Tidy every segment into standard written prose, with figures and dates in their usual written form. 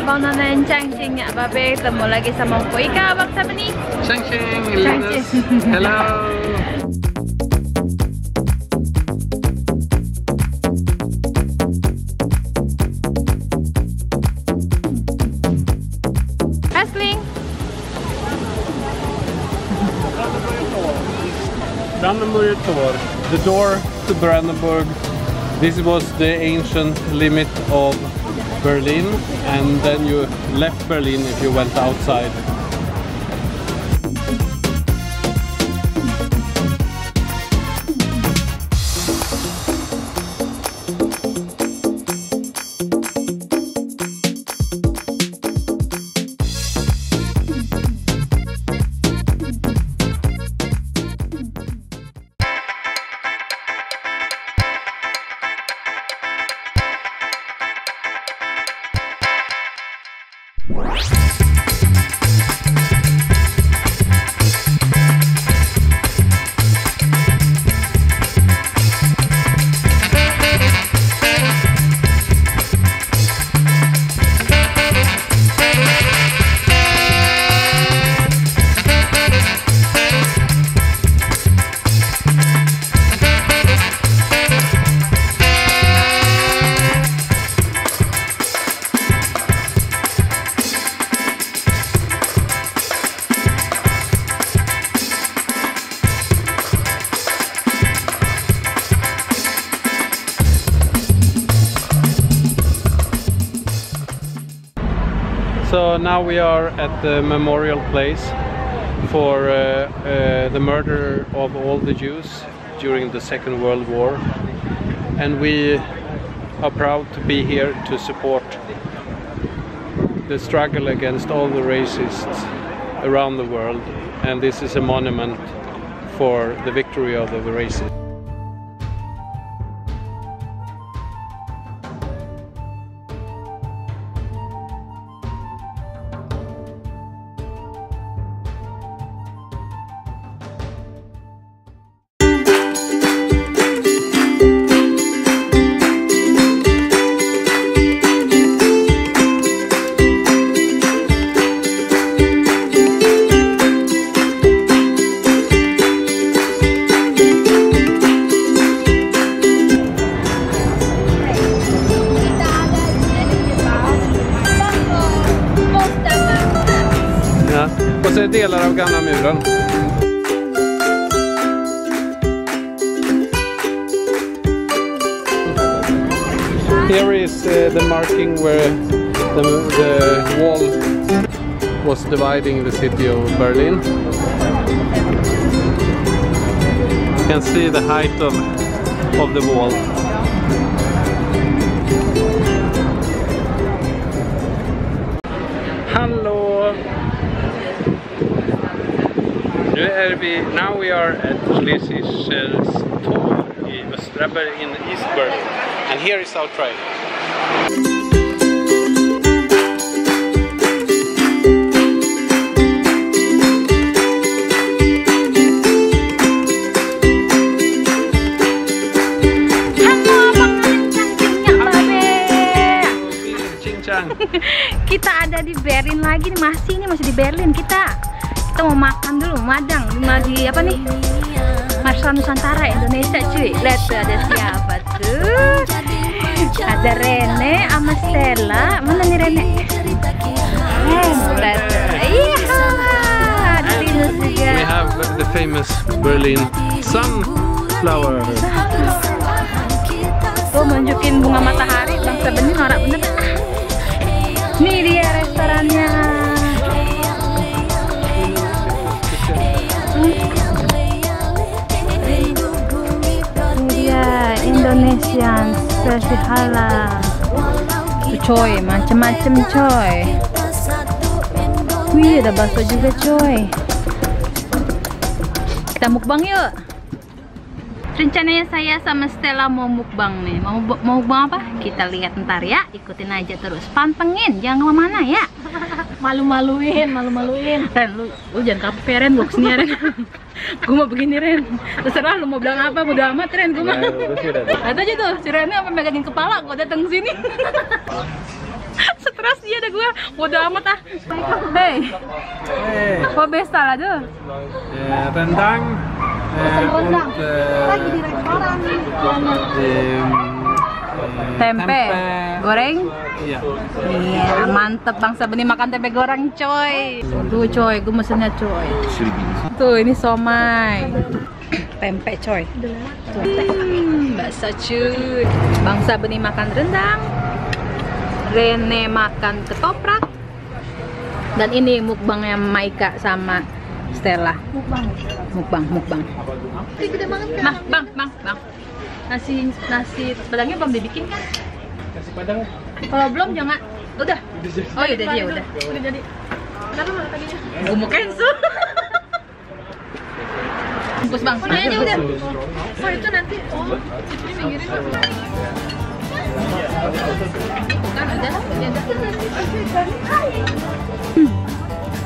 Abang Nona Changqing ya, Babe. Ketemu lagi sama Mpo Ika. Abang siapa nih? Changqing, Changqing. hello. Hasling. Brandenburger Tor, the door to Brandenburg. This was the ancient limit of Berlin, and then you left Berlin if you went outside. So now we are at the memorial place for the murder of all the Jews during the Second World War, and we are proud to be here to support the struggle against all the racists around the world, and this is a monument for the victory of the racists. Och så är delar av gamla muren. Here is the marking where the wall was dividing the city of Berlin. You can see the height of the wall. Hallå! Now we are at Schlesisches Tor in Östra Berlin, in East Berlin, and here is our train. Kita ada di Berlin lagi nih, masih di Berlin kita mau makan dulu, madang di apa nih, Marsal Nusantara Indonesia cuy. Lihat tuh ada siapa tuh, ada Rene sama Stella. Mana nih Rene? Lihat tuh, iya, ada Linus juga. We have the famous Berlin sunflower. Tuh nunjukin bunga matahari, bangsa benih norak bener. Nih dia restorannya. Dia Indonesian versi halal. Tuh coy, macem-macem coy. Wih, ada bakso juga coy. Kita mukbang yuk. Rencananya saya sama Stella mau mukbang nih. Mau mukbang apa? Kita lihat ntar ya. Ikutin aja terus. Pantengin, jangan kemana ya. Malu-maluin. Ren, lu jangan kafe Ren, gue kesini Ren. Gue mau begini Ren. Terserah lu mau bilang apa, bodo amat Ren. Gue mah. Lihat aja tuh, si Rennya apa megangin kepala gue datang sini. Stres dia ada gue. Bodo amat ah. Hei. Vad beställer du? Rendang. Lagi di restoran. Tempe goreng. Iya. Iya, mantep Bangsa Benih makan tempe goreng coy. Tuh coy, gue mesennya coy. Tuh ini somai. Tempe coy. Bakso cuy. Bangsa Benih makan rendang. Rene makan ketoprak. Dan ini mukbangnya Maika sama Stella. Mukbang. Gede banget Nah, bang. Nasi padangnya belum dibikin kan? Kasih padang. Kalau belum jangan. Udah. Oh iya dia udah. Udah jadi. Ntar lu mana tadinya? Gue mau cancel. Bungkus bang, sini aja udah. Oh itu nanti. Oh ini pinggirin lah. Kan udah.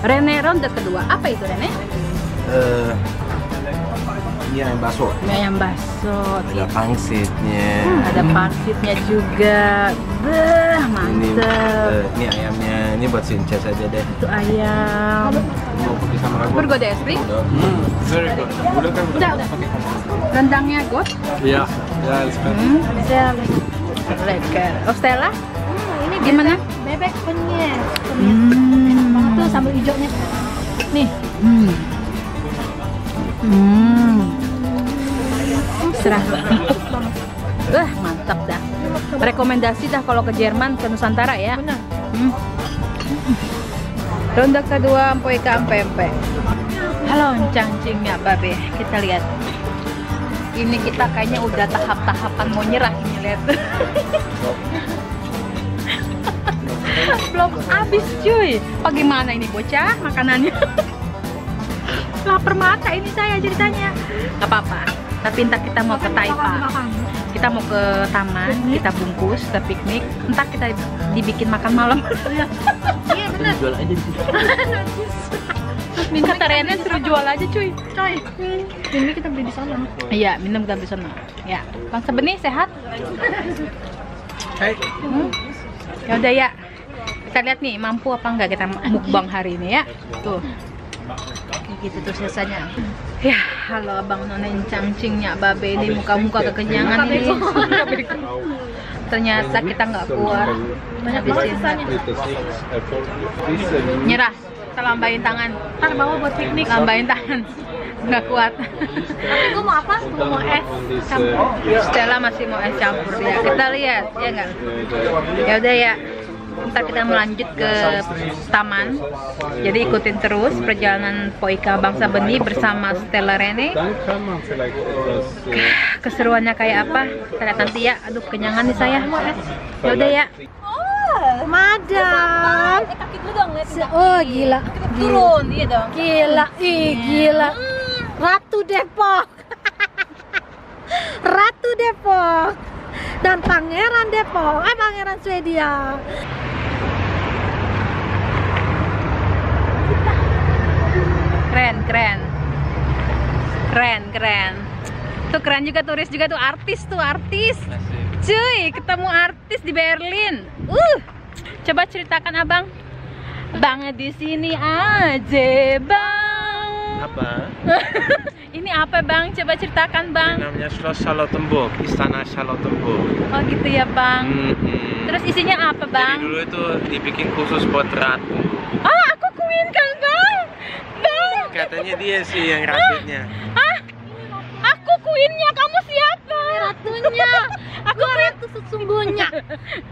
Rene ronde kedua. Apa itu Rene? Ini ayam bakso. Mie ayam bakso. Ada pangsitnya. Ada pangsitnya juga. Beh, Ini mantep. ini ayamnya. Ini buat Sinces aja deh. Itu ayam. Mau pakai sama ragu. Bergoda Esprit. Very good. Udah kan Udah. Rendangnya got. Ja, jag älskar det. Lekker. Oh Stella? Ini Gimana? bebek penyes. Hmm. Enak banget tuh sambal hijaunya. Nih. Serah. Wah, mantap dah. Rekomendasi dah kalau ke Jerman, ke Nusantara ya. Benar. Ronde kedua Empoy ke Empe. Halo, cangcingnya Babe. Kita lihat. Ini kita kayaknya udah tahap-tahapan mau nyerah ini lihat. Belum habis cuy. Bagaimana ini bocah makanannya? Lapar mata ini saya ceritanya. Gak apa-apa. Tapi entah kita mau ke Taipa, kita mau ke taman, kita bungkus, kita piknik, entah kita dibikin makan malam. Iya benar. Jual aja di situ. Kata Rene suruh jual aja cuy. Ini kita beli di sana. Iya, minum kita di sana. Ya, Bangsa Benih sehat? Hai. Ya udah ya. Kita lihat nih mampu apa enggak kita mukbang hari ini ya. Tuh. Kayak gitu tuh selesainya. Ya, halo abang nonen cangcingnya Babe ini muka-muka kekenyangan ini. Ternyata kita nggak kuat. Banyak banget sisanya. Nyerah. Kita lambain tangan. Ntar bawa buat piknik. Lambain tangan. Nggak kuat. Tapi gue mau apa? Gue mau es campur. Stella masih mau es campur ya. Kita lihat ya nggak? Ya udah ya. Ntar kita melanjut ke taman. Jadi ikutin terus perjalanan Poika Bangsa Benih bersama Stella Rene. Keseruannya kayak apa? Kita lihat nanti ya. Aduh kenyangan nih saya. Ya udah ya. Madam. Kaki dulu dong. Oh gila. Turun iya dong. Gila. Gila. Ratu Depok. Ratu Depok. Dan Pangeran Depok. Pangeran Swedia. Keren. Tuh keren juga turis juga tuh artis. Cuy, ketemu artis di Berlin. Coba ceritakan abang. Bang di sini aja bang. Apa? Ini apa bang? Coba ceritakan bang. Ini namanya Schloss Charlottenburg, Istana Charlottenburg. Oh gitu ya bang. Terus isinya apa bang? Jadi dulu itu dibikin khusus buat ratu. Ah aku Queen kan bang. Katanya dia sih yang ratunya. Ah, aku Queennya, kamu siapa? Ratunya. Aku Ratu sesungguhnya.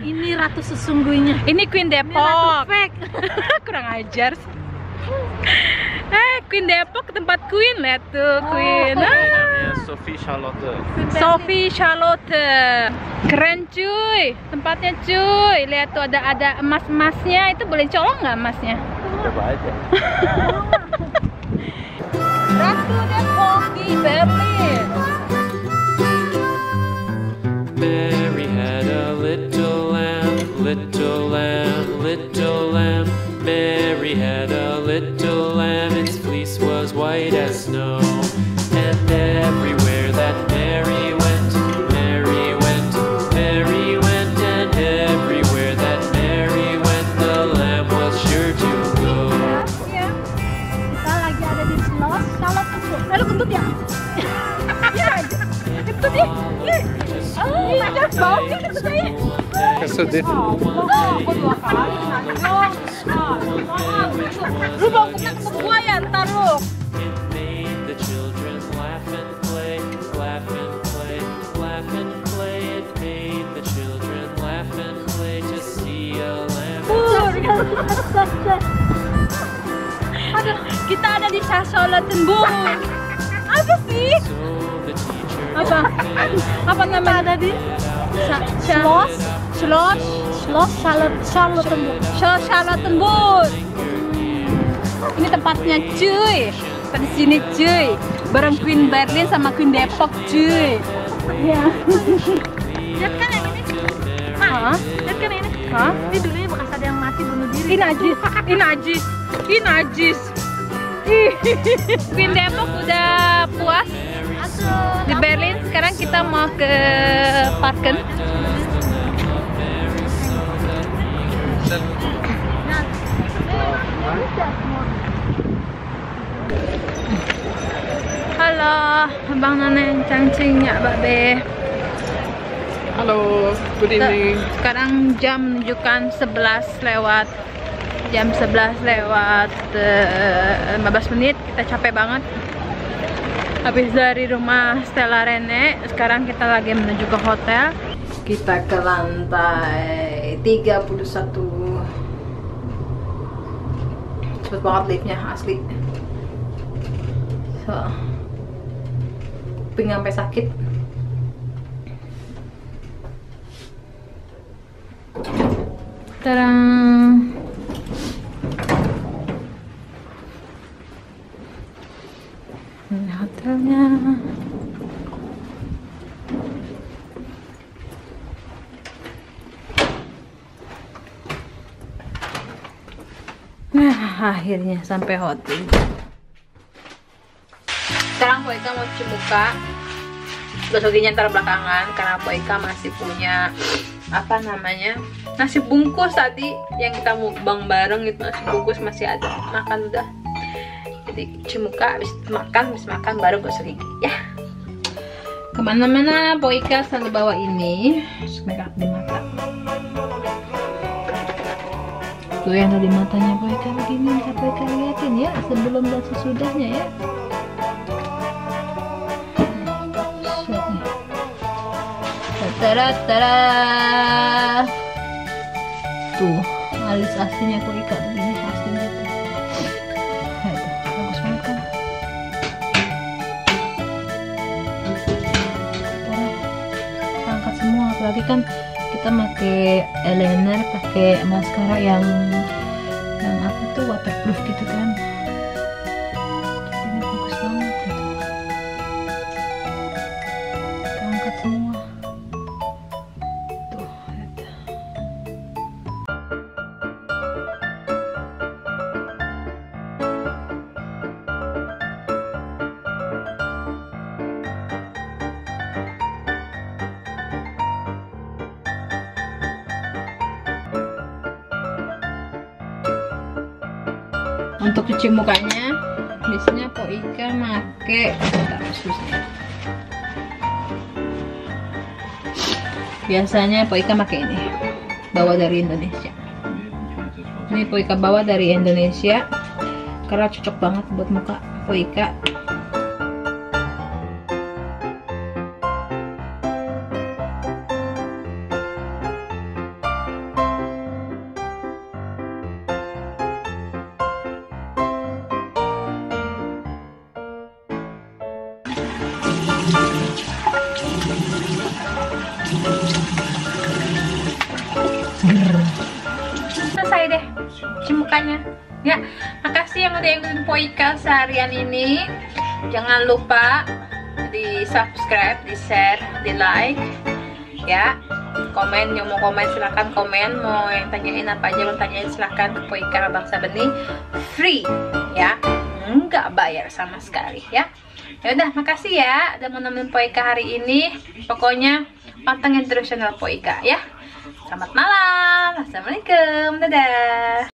Ini ratu sesungguhnya. Ini Queen Ini ratu Depok. fake. Kurang ajar. Queen Depok tempat Queen, lihat tuh Queen. Namanya Sophie Charlotte. Sophie Charlotte. Keren cuy, tempatnya cuy. Lihat tuh ada emas-emasnya. Itu boleh colong nggak emasnya? Coba aja. Ratu Depok di Berlin. Mary had a little lamb, little lamb, little lamb. Mary had a little lamb, its fleece was white as snow. And everywhere that Mary went, Mary went, Mary went. And everywhere that Mary went, the lamb suddigt. Lu mau kena gua ya, ntar lu. It made the children laugh and play, laugh and play, laugh and play. It made the children laugh and play to see a lamb. Aduh, kita ada di Sasolaten, Bu. Apa sih? So the teacher Apa namanya? Ada di Charlottenburg. Ini tempatnya, cuy. Kita di sini, cuy. Bareng Queen Berlin sama Queen Depok, cuy. Ya. Lihat kan yang ini? Hah? Lihat kan ini? Hah? Ini dulunya bekas ada yang mati bunuh diri. Ini najis. Queen Depok udah puas di Berlin. Sekarang kita mau ke Parken. Halo, Abang Nona cangcingnya, Mbak Be. Halo, good evening. Sekarang jam menunjukkan 11 lewat. Jam 11 lewat 15 menit. Kita capek banget. Habis dari rumah Stella Rene, sekarang kita lagi menuju ke hotel. Kita ke lantai 31. Cepet banget liftnya, asli. So, pinggang sampai sakit. Tadang. Ini hotelnya. Nah, akhirnya sampai hotel. Sekarang Poika mau cuci muka. Gosok ntar belakangan karena Poika masih punya apa namanya, nasi bungkus tadi yang kita mukbang bareng itu, nasi bungkus masih ada, makan udah. Jadi cuci muka, habis makan baru gosok gigi ya. Kemana-mana Poika selalu bawa ini, makeup di mata. Tuh yang ada di matanya Poika begini, bisa Poika liatin ya sebelum dan sesudahnya ya. Tara-tara. Tuh, alis aslinya Poika begini, aslinya tuh. Bagus banget kan? Angkat semua, apalagi kan kita pakai eyeliner, pakai maskara yang apa tuh waterproof gitu kan. Ini bagus banget gitu. Kita angkat semua. Tuh, lihat. Untuk cuci mukanya, biasanya Poika make susnya. Biasanya Poika pakai ini, bawa dari Indonesia. Ini Poika bawa dari Indonesia karena cocok banget buat muka Poika. Selesai deh cuci mukanya ya. Makasih yang udah ikutin Poika seharian ini. Jangan lupa di subscribe, di share, di like ya. Komen, yang mau komen silahkan komen. Mau yang tanyain apa aja lo tanyain silahkan ke Poika Bangsa Benih. Free ya, nggak bayar sama sekali ya. Ya udah, makasih ya udah mau nemenin Poika hari ini. Pokoknya pantengin terus channel Poika ya. Selamat malam, assalamualaikum, dadah.